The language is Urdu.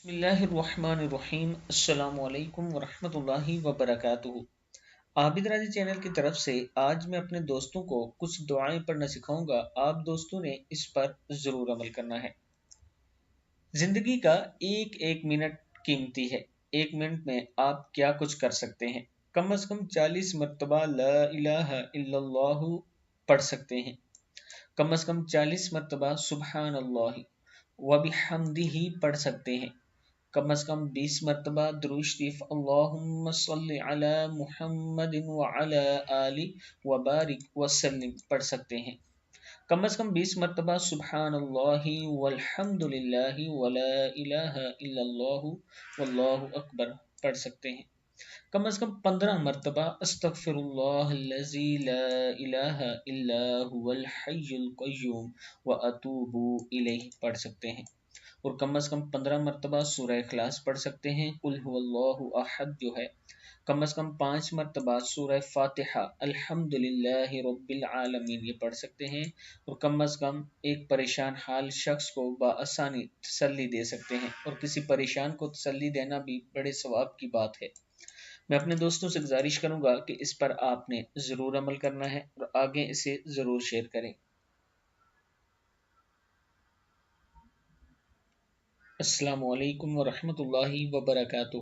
بسم اللہ الرحمن الرحیم۔ السلام علیکم ورحمۃ اللہ وبرکاتہ۔ عابد راضی چینل کی طرف سے آج میں اپنے دوستوں کو کچھ دعائیں پڑھنا سکھاؤں گا۔ آپ دوستوں نے اس پر ضرور عمل کرنا ہے۔ زندگی کا ایک ایک منٹ قیمتی ہے۔ ایک منٹ میں آپ کیا کچھ کر سکتے ہیں؟ کم از کم 40 مرتبہ لا الہ الا اللہ پڑھ سکتے ہیں۔ کم از کم 40 مرتبہ سبحان اللہ وبحمدہ پڑھ سکتے ہیں۔ کم از کم 20 مرتبہ درود شریف اللہم صلی علی محمد وعلی آل وبارک وسلم پڑھ سکتے ہیں۔ کم از کم 20 مرتبہ سبحان اللہ والحمد للہ ولا الہ الا اللہ واللہ اکبر پڑھ سکتے ہیں۔ کم از کم 15 مرتبہ استغفر اللہ الذی لا الہ الا هو الحی القیوم واتوب الیہ پڑھ سکتے ہیں۔ اور کم از کم 15 مرتبہ سورہ اخلاص پڑھ سکتے ہیں، قل هو اللہ احد جو ہے۔ کم از کم 5 مرتبہ سورہ فاتحہ الحمد للہ رب العالمین یہ پڑھ سکتے ہیں۔ اور کم از کم ایک پریشان حال شخص کو بآسانی تسلی دے سکتے ہیں، اور کسی پریشان کو تسلی دینا بھی بڑے ثواب کی بات ہے۔ میں اپنے دوستوں سے گزارش کروں گا کہ اس پر آپ نے ضرور عمل کرنا ہے اور آگے اسے ضرور شیئر کریں۔ السلام علیکم ورحمۃ اللہ وبرکاتہ۔